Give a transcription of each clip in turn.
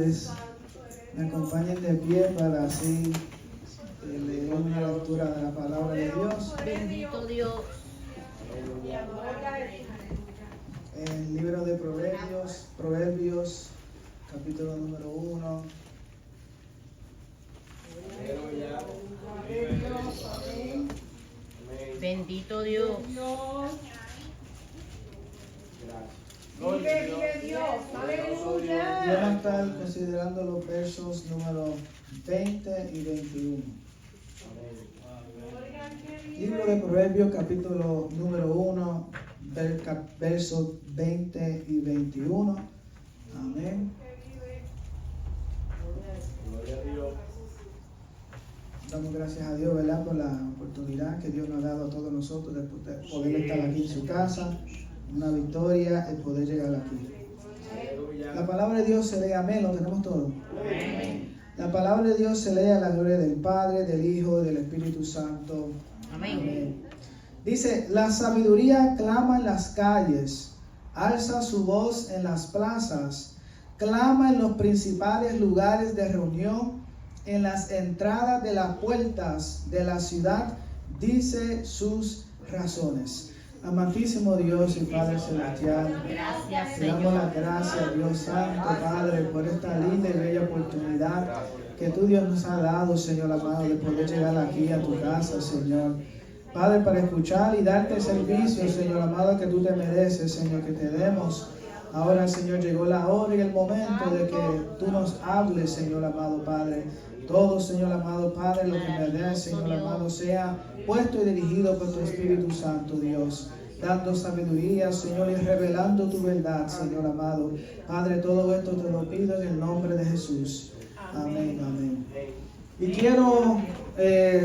les me acompañen de pie para así leer una lectura de la palabra de Dios. Bendito Dios. El libro de Proverbios, capítulo número 1. Bendito Dios. Vive Dios, aleluya. Vamos a estar considerando los versos número 20 y 21. Libro de Proverbios, capítulo número 1, versos 20 y 21. Amén. Damos gracias a Dios, ¿verdad?, por la oportunidad que Dios nos ha dado a todos nosotros de poder estar aquí en su casa. Una victoria el poder llegar aquí. La palabra de Dios se lee, amén, lo tenemos todo. Amén. La palabra de Dios se lee a la gloria del Padre, del Hijo y del Espíritu Santo. Amén. Amén. Dice, la sabiduría clama en las calles, alza su voz en las plazas, clama en los principales lugares de reunión, en las entradas de las puertas de la ciudad, dice sus razones. Amantísimo Dios y Padre Celestial, Gracias, te damos Señor. las gracias, Dios Santo, Padre, por esta linda y bella oportunidad que tú, Dios, nos ha dado, Señor amado, de poder llegar aquí a tu casa, Señor. Padre, para escuchar y darte servicio, Señor amado, que tú te mereces, Señor, que te demos. Ahora, Señor, llegó la hora y el momento de que tú nos hables, Señor amado, Padre. Todo, Señor amado, Padre, lo que me des, Señor amado, sea puesto y dirigido por tu Espíritu Santo, Dios. Dando sabiduría, Señor, y revelando tu verdad, Señor amado. Padre, todo esto te lo pido en el nombre de Jesús. Amén, amén. Y quiero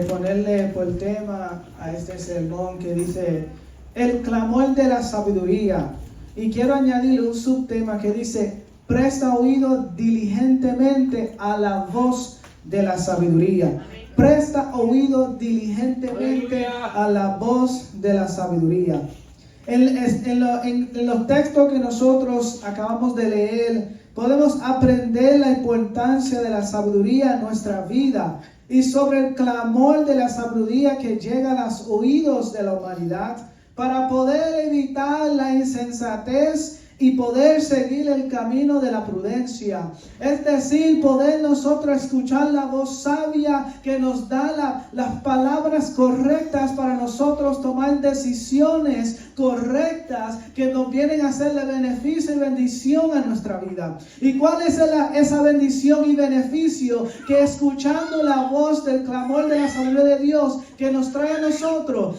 ponerle por tema a este sermón que dice, el clamor de la sabiduría. Y quiero añadirle un subtema que dice, presta oído diligentemente a la voz de la sabiduría. Presta oído diligentemente a la voz de la sabiduría. En los textos que nosotros acabamos de leer, podemos aprender la importancia de la sabiduría en nuestra vida y sobre el clamor de la sabiduría que llega a los oídos de la humanidad para poder evitar la insensatez y poder seguir el camino de la prudencia. Es decir, poder nosotros escuchar la voz sabia que nos da las palabras correctas para nosotros tomar decisiones correctas que nos vienen a ser de beneficio y bendición a nuestra vida. ¿Y cuál es esa bendición y beneficio? Que escuchando la voz del clamor de la sabiduría de Dios que nos trae a nosotros,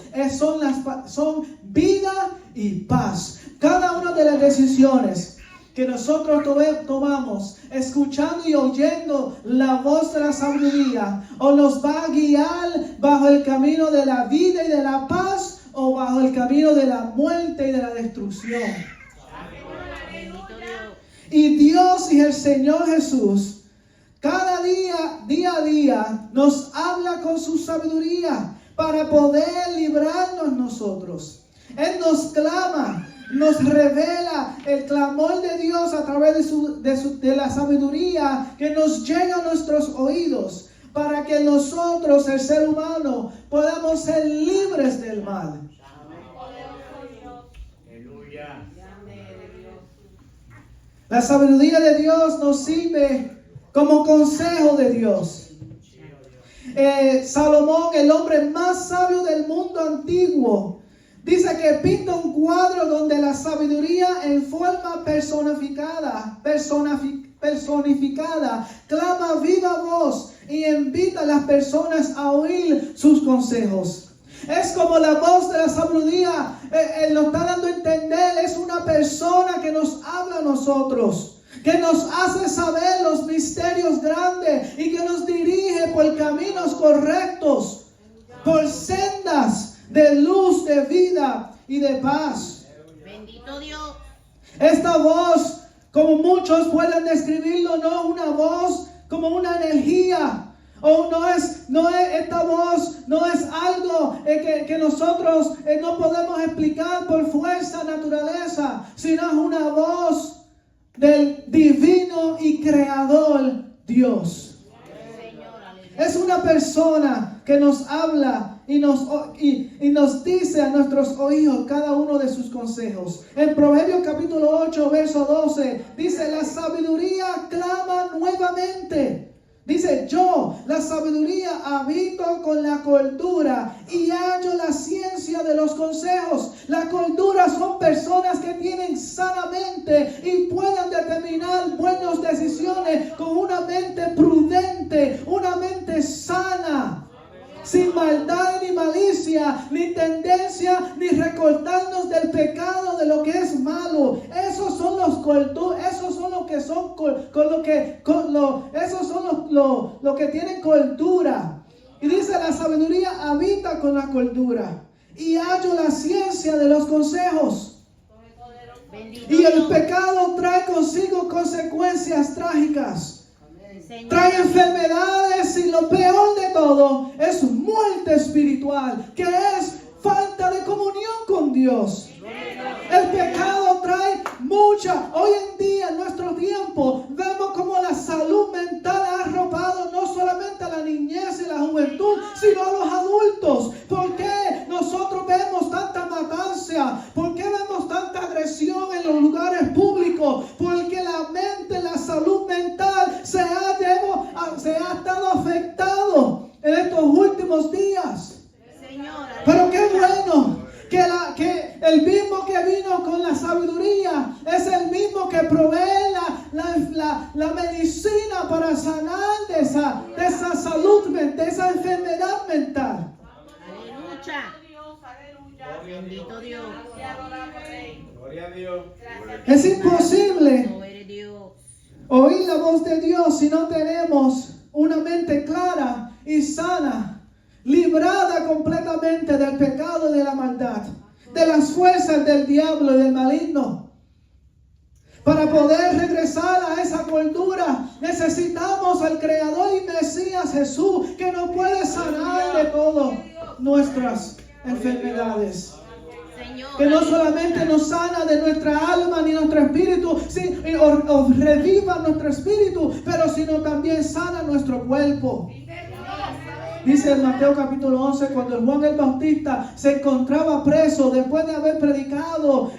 son vida y paz. Cada una de las decisiones que nosotros tomamos, escuchando y oyendo la voz de la sabiduría, o nos va a guiar bajo el camino de la vida y de la paz, o bajo el camino de la muerte y de la destrucción. Y Dios y el Señor Jesús, cada día a día, nos habla con su sabiduría para poder librarnos nosotros. Él nos clama, nos revela el clamor de Dios a través de la sabiduría que nos llega a nuestros oídos para que nosotros, el ser humano, podamos ser libres del mal. La sabiduría de Dios nos sirve como consejo de Dios. Salomón, el hombre más sabio del mundo antiguo, dice que pinta un cuadro donde la sabiduría en forma personificada, clama viva voz y invita a las personas a oír sus consejos. Es como la voz de la sabiduría, nos está dando a entender, es una persona que nos habla a nosotros, que nos hace saber los misterios grandes y que nos dirige por caminos correctos, por sendas de luz, de vida y de paz. Bendito Dios. Esta voz, como muchos pueden describirlo, no es una voz como una energía. Esta voz no es algo que nosotros no podemos explicar por fuerza, naturaleza, sino es una voz del divino y creador Dios. Es una persona que nos habla y nos dice a nuestros oídos cada uno de sus consejos. En Proverbios capítulo 8, verso 12, dice: la sabiduría clama nuevamente. Dice: yo, la sabiduría, habito con la cordura y hallo la ciencia de los consejos. La cordura son personas que tienen sanamente y pueden determinar buenas decisiones con una mente prudente, una mente sana, sin maldad ni malicia, ni tendencia, ni recordarnos del pecado, de lo que es malo. Esos son los esos son los que son esos son los que tienen cordura. Y dice: la sabiduría habita con la cordura y hallo la ciencia de los consejos. Bendito Y el Dios. pecado trae consigo consecuencias trágicas. Señor. Trae enfermedades y lo peor de todo es muerte espiritual, que es falta de comunión con Dios. El pecado trae mucha. Hoy en día, en nuestro tiempo, vemos como la salud mental ha arropado no solamente a la niñez y la juventud, sino a los adultos. ¿Por qué nosotros vemos tanta matanza? ¿Por qué vemos tanta agresión en los lugares públicos? Porque la mente, la salud mental se ha estado afectado en estos últimos días. Señor. Pero qué bueno que el mismo que vino con la sabiduría es el mismo que provee la medicina para sanar de esa salud mental, de esa enfermedad mental. Aleluya. Bendito Dios. Gloria a Dios. Es imposible No eres Dios. oír la voz de Dios si no tenemos una mente clara y sana, librada completamente del pecado y de la maldad, de las fuerzas del diablo y del maligno. Para poder regresar a esa cordura, necesitamos al Creador y Mesías Jesús, que nos puede sanar de todas nuestras enfermedades. Señor. Que no solamente nos sana de nuestra alma ni nuestro espíritu, o reviva nuestro espíritu, pero sino también sana nuestro cuerpo. Dice en Mateo capítulo 11, cuando Juan el Bautista se encontraba preso después de haber predicado,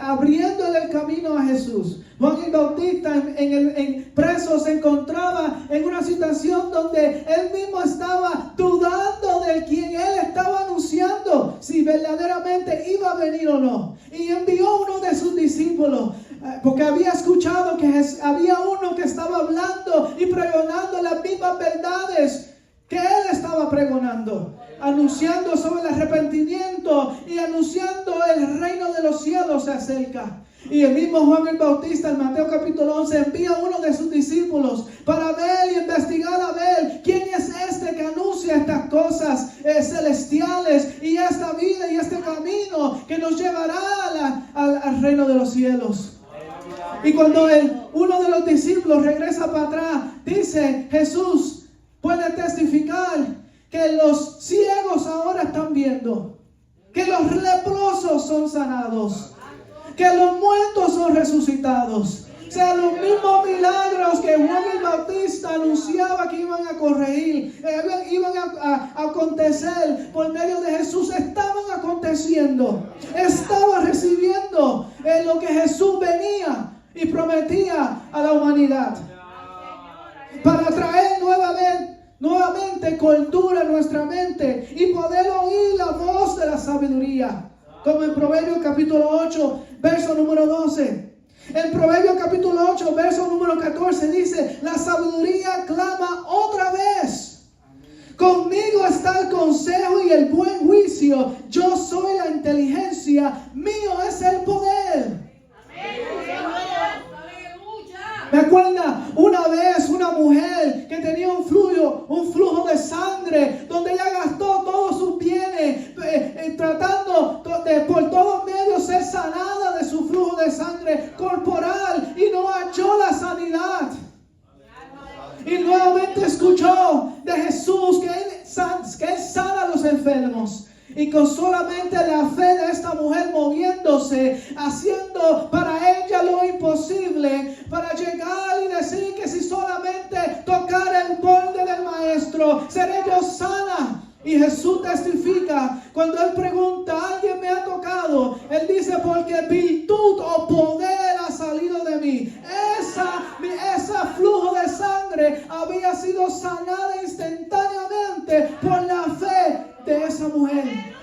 abriéndole el camino a Jesús. Juan el Bautista en preso se encontraba en una situación donde él mismo estaba dudando de quien él estaba anunciando, si verdaderamente iba a venir o no. Y envió uno de sus discípulos, porque había escuchado que había uno que estaba hablando y pregonando las mismas verdades que él estaba pregonando, anunciando sobre el arrepentimiento y anunciando el reino de los cielos se acerca. Y el mismo Juan el Bautista en Mateo capítulo 11 envía a uno de sus discípulos para ver y investigar a ver quién es este que anuncia estas cosas celestiales y esta vida y este camino que nos llevará al reino de los cielos. Y cuando uno de los discípulos regresa para atrás, dice: Jesús puede testificar que los ciegos ahora están viendo, que los leprosos son sanados, que los muertos son resucitados. O sea, los mismos milagros que Juan el Bautista anunciaba que iban a corregir, iban a acontecer por medio de Jesús, estaban aconteciendo. Estaba recibiendo lo que Jesús venía y prometía a la humanidad, para traer nuevamente cordura a nuestra mente y poder oír la voz de la sabiduría. Como en Proverbios capítulo 8, verso número 12. En Proverbios capítulo 8, verso número 14 dice: la sabiduría clama otra vez. Conmigo está el consejo y el buen juicio. Yo soy la inteligencia. Mío es el poder. Me acuerda una vez una mujer que tenía un flujo de sangre, donde ella gastó todos sus bienes tratando de por todos medios ser sanada de su flujo de sangre corporal y no halló la sanidad. Y nuevamente escuchó de Jesús que Él sana a los enfermos. Y con solamente la fe de esta mujer moviéndose, haciendo para ella lo imposible, imposible para llegar y decir que si solamente tocar el borde del maestro, seré yo sana. Y Jesús testifica, cuando Él pregunta, ¿alguien me ha tocado? Él dice, porque virtud o poder ha salido de mí. Ese flujo de sangre había sido sanada instantáneamente por la fe de esa mujer.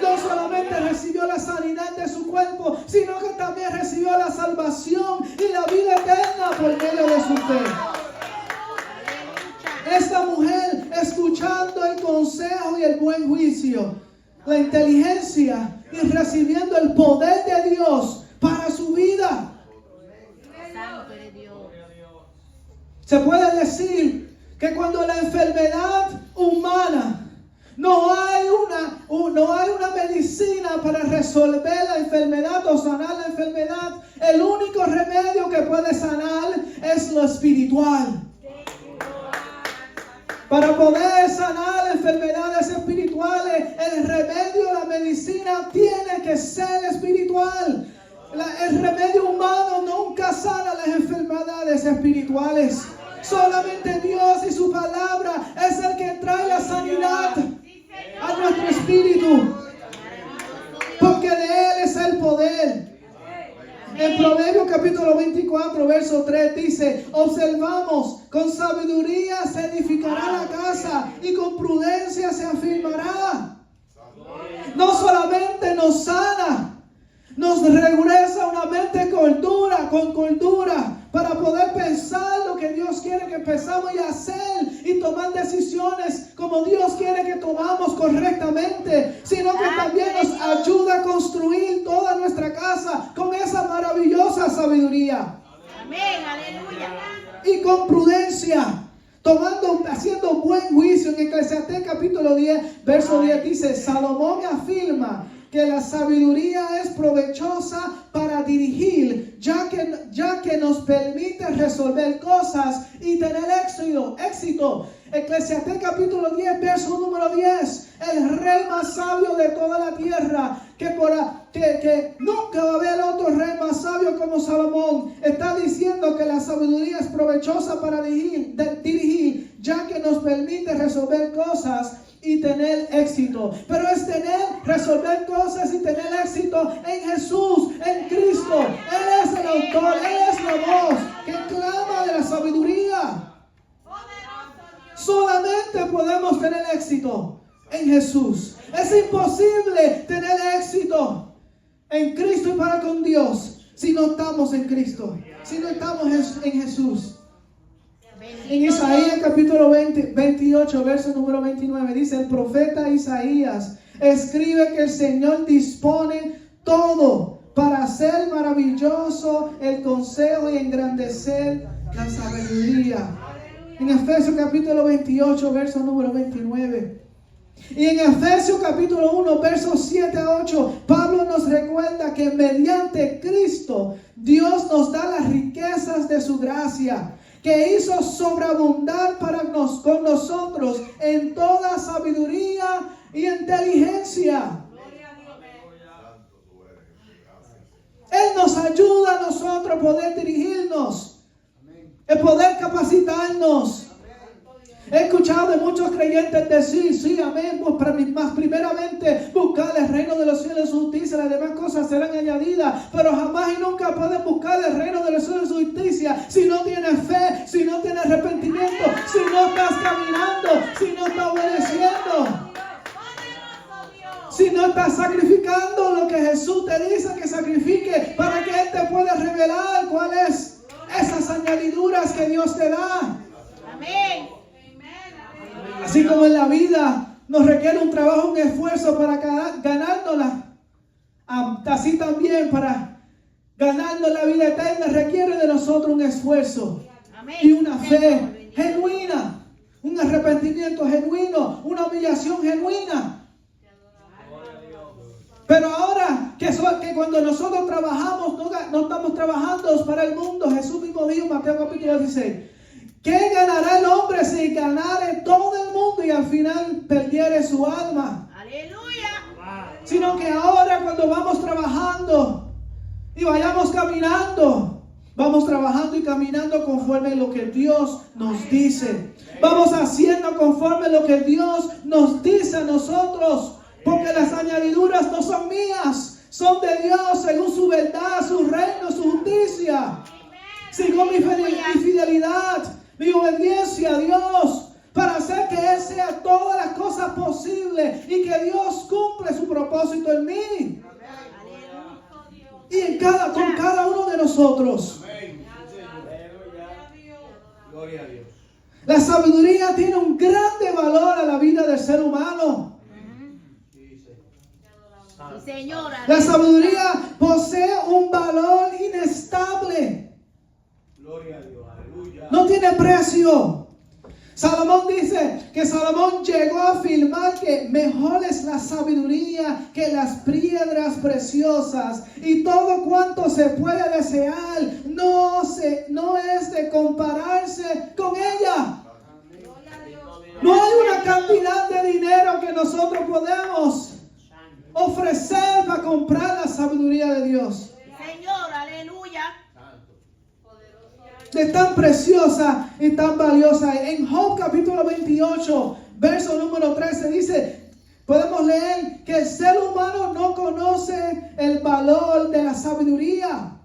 No solamente recibió la sanidad de su cuerpo, sino que también recibió la salvación y la vida eterna por medio de su fe. Esta mujer, escuchando el consejo y el buen juicio, la inteligencia y recibiendo el poder de Dios para su vida. Se puede decir que cuando la enfermedad humana no hay una medicina para resolver la enfermedad o sanar la enfermedad, el único remedio que puede sanar es lo espiritual. Para poder sanar enfermedades espirituales, el remedio, la medicina tiene que ser espiritual. El remedio humano nunca sana las enfermedades espirituales. Solamente Dios y su palabra es el que trae la sanidad a nuestro espíritu. Porque de Él es el poder. En Proverbios capítulo 24, verso 3 dice, observamos, con sabiduría se edificará la casa y con prudencia se afirmará. No solamente nos sana, nos regresa una mente con cordura para poder pensar lo que Dios quiere que pensamos y hacer y tomar decisiones como Dios quiere que tomamos correctamente, sino que también nos ayuda a construir toda nuestra casa con esa maravillosa sabiduría. Amén, aleluya. Y con prudencia, haciendo buen juicio. En Eclesiastés capítulo 10, verso 10 dice, Salomón afirma que la sabiduría es provechosa para dirigir, ya que nos permite resolver cosas y tener éxito. Eclesiastés capítulo 10, verso número 10. El rey más sabio de toda la tierra, que nunca va a haber otro rey más sabio como Salomón, está diciendo que la sabiduría es provechosa para dirigir, ya que nos permite resolver cosas y tener éxito. Pero es resolver cosas y tener éxito en Jesús, en Cristo. Él es el autor, Él es la voz que clama de la sabiduría. Solamente podemos tener éxito en Jesús. Es imposible tener éxito en Cristo y para con Dios si no estamos en Cristo, si no estamos en Jesús. En Isaías capítulo 28, verso número 29, dice el profeta Isaías, escribe que el Señor dispone todo para hacer maravilloso el consejo y engrandecer la sabiduría. En Efesios capítulo 28, verso número 29. Y en Efesios capítulo 1, versos 7 a 8, Pablo nos recuerda que mediante Cristo Dios nos da las riquezas de su gracia, que hizo sobreabundar con nosotros en toda sabiduría y inteligencia. Él nos ayuda a nosotros a poder dirigirnos, a poder capacitarnos. He escuchado de muchos creyentes decir, sí, amén, pues más primeramente buscar el reino de los cielos y su justicia, las demás cosas serán añadidas, pero jamás y nunca pueden buscar el reino de los cielos y su justicia si no tienes fe, si no tienes arrepentimiento, si no estás caminando, si no estás obedeciendo, si no estás sacrificando lo que Jesús te dice que sacrifique para que Él te pueda revelar cuáles esas añadiduras que Dios te da. Amén. Así como en la vida nos requiere un trabajo, un esfuerzo para ganárnosla, así también para ganarnos la vida eterna requiere de nosotros un esfuerzo. Amén. Y una fe genuina, un arrepentimiento genuino, una humillación genuina. Pero ahora que cuando nosotros trabajamos, no estamos trabajando para el mundo. Jesús mismo dijo en Mateo capítulo 16, ¿qué ganará el hombre si ganare todo el mundo y al final perdiere su alma? Aleluya. Sino que ahora cuando vamos trabajando y vayamos caminando. Vamos trabajando y caminando conforme a lo que Dios nos dice. Vamos haciendo conforme a lo que Dios nos dice a nosotros. Porque las añadiduras no son mías, son de Dios según su verdad, su reino, su justicia. Sigo mi fidelidad, mi obediencia a Dios, para hacer que Él sea todas las cosas posibles y que Dios cumple su propósito en mí y con cada uno de nosotros. Gloria a Dios. La sabiduría tiene un grande valor a la vida del ser humano. Sí, señora. La sabiduría posee un valor inestable. Gloria a Dios. Aleluya. No tiene precio. Salomón dice que Salomón llegó a afirmar que mejor es la sabiduría que las piedras preciosas, y todo cuanto se puede desear no es de compararse con ella. No hay una cantidad de dinero que nosotros podemos ofrecer para comprar la sabiduría de Dios. Señor, aleluya. Es tan preciosa y tan valiosa. En Job capítulo 28, verso número 13 dice, podemos leer que el ser humano no conoce el valor de la sabiduría.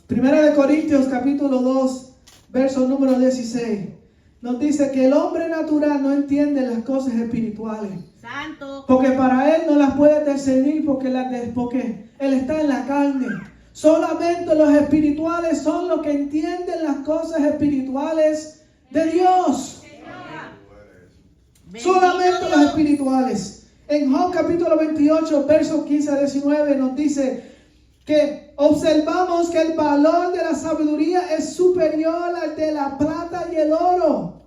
Primera de Corintios capítulo 2, verso número 16. Nos dice que el hombre natural no entiende las cosas espirituales. Santo. Porque para él no las puede discernir porque él está en la carne. Solamente los espirituales son los que entienden las cosas espirituales de Dios. Solamente los espirituales. En Job capítulo 28, versos 15 a 19 nos dice que observamos que el valor de la sabiduría es superior al de la plata y el oro,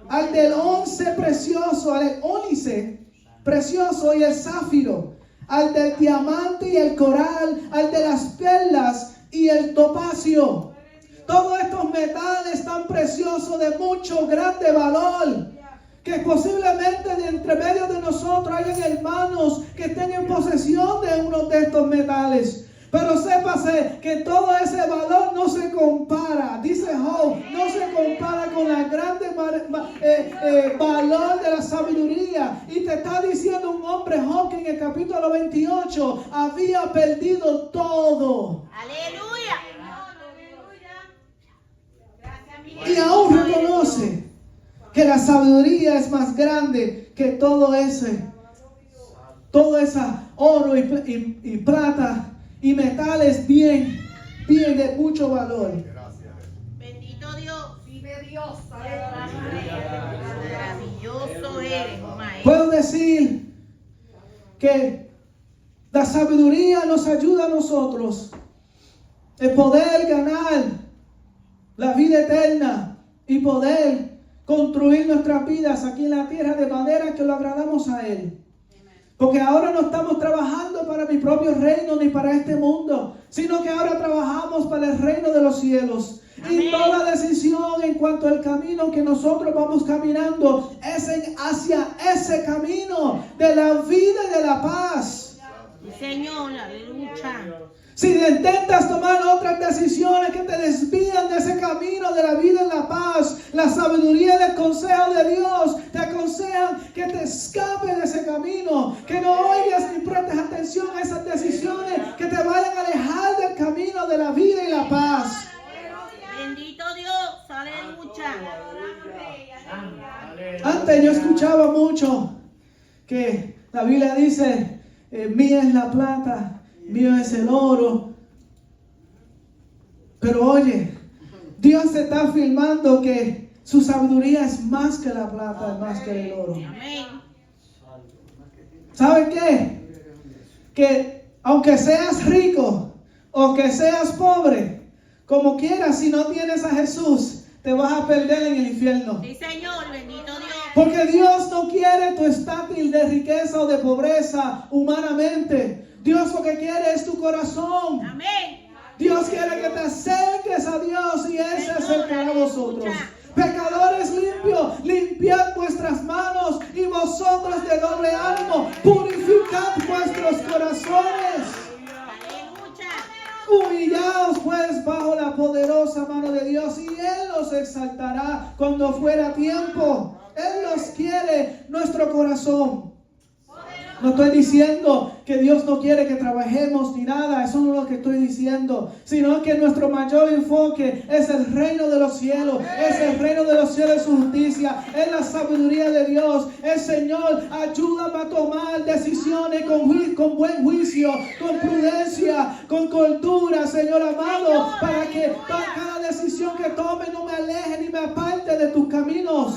al del once precioso, al ónice precioso y el zafiro, al del diamante y el coral, al de las perlas y el topacio. Todos estos metales tan preciosos de mucho grande valor, que posiblemente de entre medio de nosotros hayan hermanos que estén en posesión de uno de estos metales. Pero sépase que todo ese valor no se compara, dice Job, no se compara con la grande valor de la sabiduría. Y te está diciendo un hombre, Job, que en el capítulo 28 había perdido todo. Aleluya. Y aún reconoce que la sabiduría es más grande que todo esa oro y plata y metales bien de mucho valor. Bendito Dios. Vive Dios. Maravilloso eres, maestro. Puedo decir que la sabiduría nos ayuda a nosotros el poder ganar la vida eterna y poder construir nuestras vidas aquí en la tierra de manera que lo agradamos a Él. Porque ahora no estamos trabajando para mi propio reino ni para este mundo, sino que ahora trabajamos para el reino de los cielos. Amén. Y toda decisión en cuanto al camino que nosotros vamos caminando es hacia ese camino de la vida y de la paz. Señor, aleluya. Si intentas tomar otras decisiones que te desvían de ese camino de la vida y la paz, la sabiduría y el consejo de Dios te aconsejan que te escapes de ese camino, que no oigas ni prestes atención a esas decisiones que te vayan a alejar del camino de la vida y la paz. Bendito Dios, aleluya. Antes yo escuchaba mucho que la Biblia dice, mía es la plata, mío es el oro. Pero oye, Dios se está afirmando que su sabiduría es más que la plata, es más que el oro. Amén. ¿Sabe qué? Que aunque seas rico o que seas pobre, como quieras, si no tienes a Jesús, te vas a perder en el infierno. Sí, Señor, bendito Dios. Porque Dios no quiere tu estatus de riqueza o de pobreza humanamente. Dios lo que quiere es tu corazón. Amén. Dios quiere que te acerques a Dios y Él se acercará a vosotros. Pecadores limpios, limpiad vuestras manos, y vosotros de doble ánimo, purificad vuestros corazones. mano de Dios y Él los exaltará cuando fuera tiempo. Él los quiere, nuestro corazón. No estoy diciendo que Dios no quiere que trabajemos ni nada, eso no es lo que estoy diciendo, sino que nuestro mayor enfoque es el reino de los cielos, es el reino de los cielos de su justicia, es la sabiduría de Dios. El Señor, ayúdame a tomar decisiones con buen juicio, con prudencia, con cordura, Señor amado, para que cada decisión que tome no me aleje ni me aparte de tus caminos.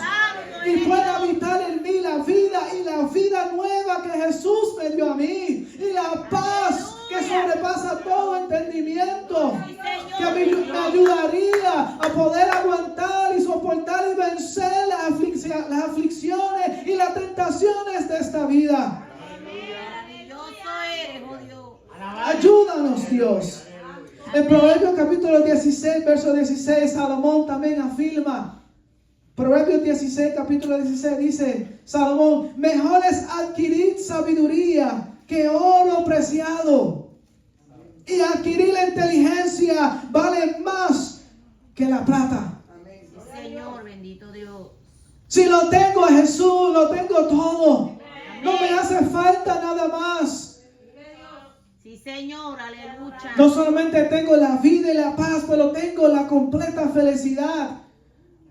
Y pueda habitar en mí la vida y la vida nueva que Jesús me dio a mí. Y la paz que sobrepasa todo entendimiento. Que me ayudaría a poder aguantar y soportar y vencer las aflicciones y las tentaciones de esta vida. Ayúdanos, Dios. En Proverbios capítulo 16, verso 16, Salomón también afirma. Proverbios 16, capítulo 16 dice Salomón: mejor es adquirir sabiduría que oro preciado, y adquirir la inteligencia vale más que la plata. Señor, bendito Dios. Si lo tengo a Jesús, lo tengo todo. No me hace falta nada más. Sí, Señor, aleluya. No solamente tengo la vida y la paz, pero tengo la completa felicidad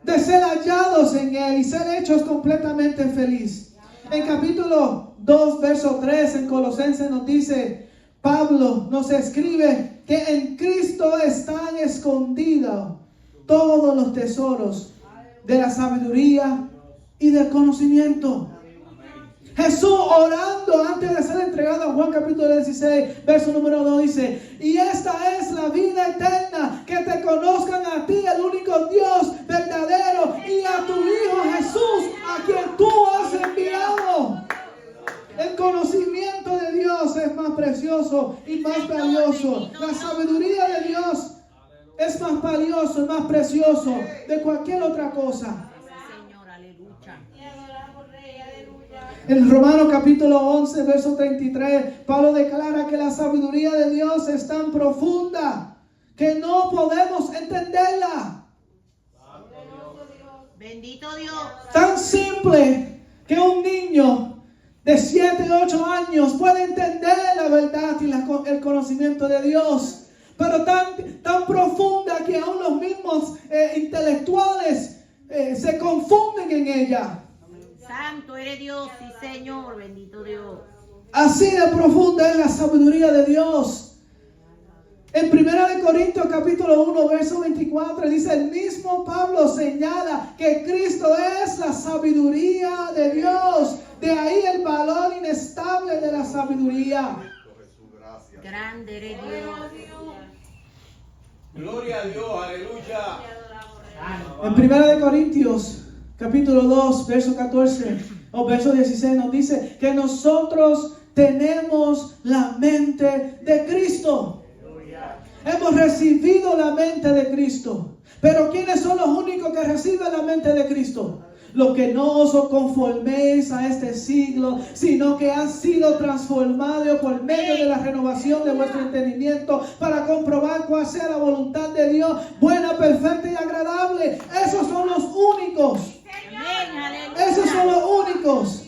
de ser hallados en Él y ser hechos completamente feliz. En capítulo 2, verso 3, en Colosenses nos dice, Pablo nos escribe que en Cristo están escondidos todos los tesoros de la sabiduría y del conocimiento. Jesús orando antes de ser entregado a Juan capítulo 16, verso número 2 dice: y esta es la vida eterna, que te conozcan a ti, el único Dios verdadero, y a tu Hijo Jesús, a quien tú has enviado. El conocimiento de Dios es más precioso y más valioso. La sabiduría de Dios es más valioso y más precioso de cualquier otra cosa. Señor, aleluya. En Romanos capítulo 11, verso 33, Pablo declara que la sabiduría de Dios es tan profunda que no podemos entenderla. Bendito Dios. Tan simple que un niño de 7 u 8 años puede entender la verdad y el conocimiento de Dios. Pero tan profunda que aún los mismos intelectuales se confunden en ella. Santo eres Dios, sí, Señor, bendito Dios. Así de profunda es la sabiduría de Dios. En 1 Corintios capítulo 1, verso 24 dice: el mismo Pablo señala que Cristo es la sabiduría de Dios. De ahí el valor inestable de la sabiduría. Grande eres Dios. Gloria a Dios, aleluya. En 1 Corintios capítulo 2, verso 14 o verso 16 nos dice que nosotros tenemos la mente de Cristo. Hemos recibido la mente de Cristo. Pero ¿quiénes son los únicos que reciben la mente de Cristo? Los que no os conforméis a este siglo, sino que han sido transformados por medio de la renovación de vuestro entendimiento, para comprobar cuál sea la voluntad de Dios, buena, perfecta y agradable. Esos son los únicos. Esos son los únicos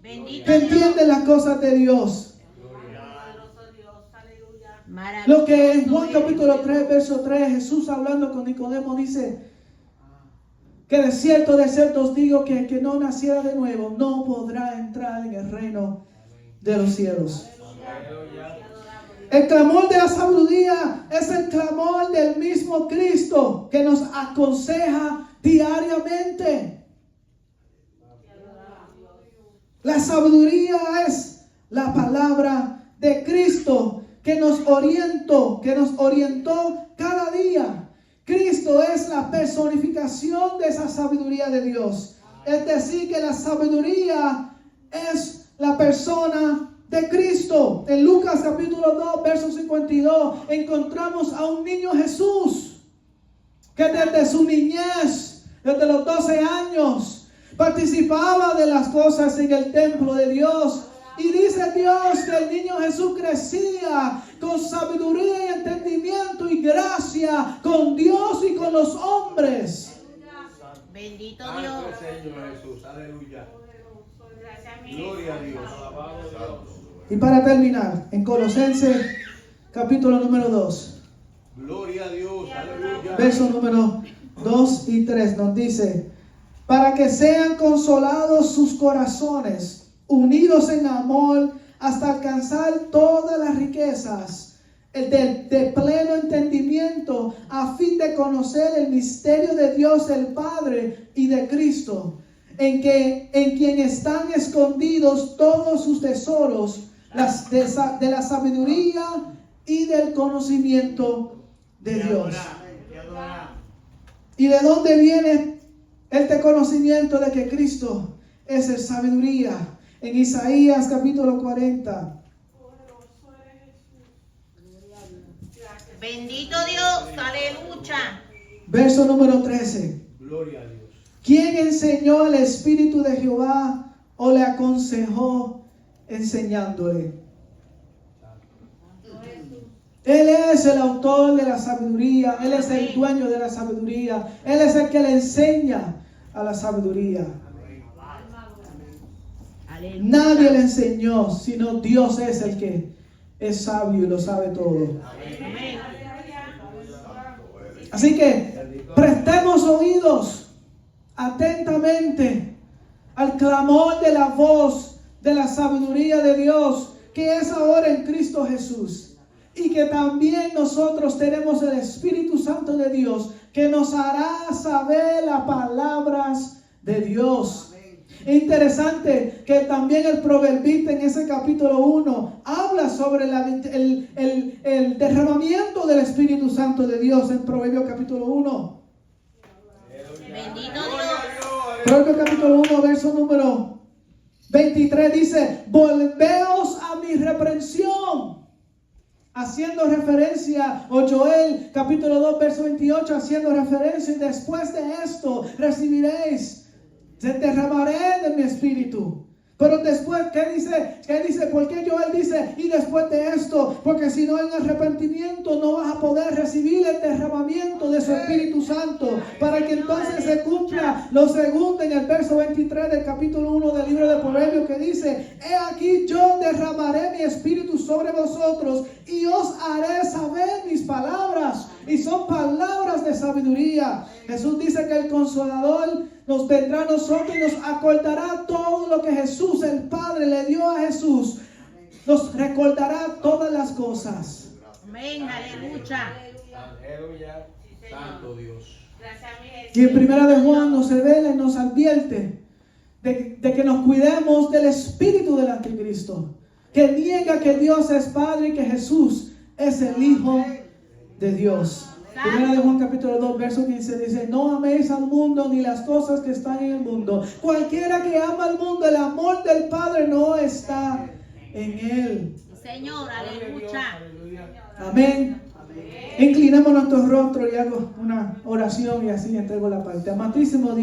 que entienden las cosas de Dios. Lo que en Juan capítulo 3, verso 3, Jesús hablando con Nicodemo dice que de cierto os digo que el que no naciera de nuevo no podrá entrar en el reino de los cielos. El clamor de la sabiduría es el clamor del mismo Cristo que nos aconseja diariamente. La sabiduría es la palabra de Cristo que nos orientó cada día. Cristo es la personificación de esa sabiduría de Dios. Es decir, que la sabiduría es la persona de Cristo. En Lucas capítulo 2, verso 52, encontramos a un niño Jesús que desde su niñez, desde los 12 años, participaba de las cosas en el templo de Dios. Y dice Dios que el niño Jesús crecía con sabiduría y entendimiento y gracia con Dios y con los hombres. Bendito Santo Dios. Señor Jesús, aleluya. Gloria a Dios. Y para terminar, en Colosenses capítulo número 2, Gloria a Dios, aleluya. verso número 2 y 3 nos dice: para que sean consolados sus corazones, unidos en amor, hasta alcanzar todas las riquezas de pleno entendimiento, a fin de conocer el misterio de Dios el Padre y de Cristo, en quien están escondidos todos sus tesoros, de la sabiduría y del conocimiento de Dios. ¿Y de dónde viene este conocimiento de que Cristo es el sabiduría? En Isaías capítulo 40. Bendito Dios, aleluya. Verso número 13. Gloria a Dios. ¿Quién enseñó el Espíritu de Jehová o le aconsejó enseñándole? Él es el autor de la sabiduría. Él es el dueño de la sabiduría. Él es el que le enseña a la sabiduría. Aleluya. Nadie le enseñó, sino Dios es el que es sabio y lo sabe todo. Amén. Así que prestemos oídos atentamente al clamor de la voz de la sabiduría de Dios, que es ahora en Cristo Jesús. Y que también nosotros tenemos el Espíritu Santo de Dios, que nos hará saber las palabras de Dios. Es interesante que también el proverbista en ese capítulo 1 habla sobre el derramamiento del Espíritu Santo de Dios en Proverbios capítulo 1. Bendito Dios. Proverbios capítulo 1, verso número 23 dice: volveos a mi reprensión. Haciendo referencia, o Joel capítulo 2, verso 28, haciendo referencia: y después de esto recibiréis, derramaré de mi espíritu. Pero después, ¿qué dice? ¿Por qué Joel dice y después de esto? Porque si no en arrepentimiento no vas a poder recibir el derramamiento de su Espíritu Santo. Para que entonces se cumpla lo segundo en el verso 23 del capítulo 1 del libro de Proverbios, que dice: he aquí yo derramaré mi espíritu sobre vosotros y os haré saber mis palabras. Y son palabras de sabiduría. Jesús dice que el Consolador nos vendrá a nosotros y nos acordará todo lo que Jesús, el Padre, le dio a Jesús. Nos recordará todas las cosas. Amén, aleluya. Aleluya. Santo Dios. Y en Primera de Juan nos revela y nos advierte de que nos cuidemos del espíritu del anticristo, que niega que Dios es Padre y que Jesús es el Hijo de Dios. Primera de Juan capítulo 2, verso 15 dice: no améis al mundo ni las cosas que están en el mundo. Cualquiera que ama al mundo, el amor del Padre no está en él. Señor, aleluya. Amén. Inclinemos nuestros rostros y hago una oración y así entrego la parte. Amantísimo Dios.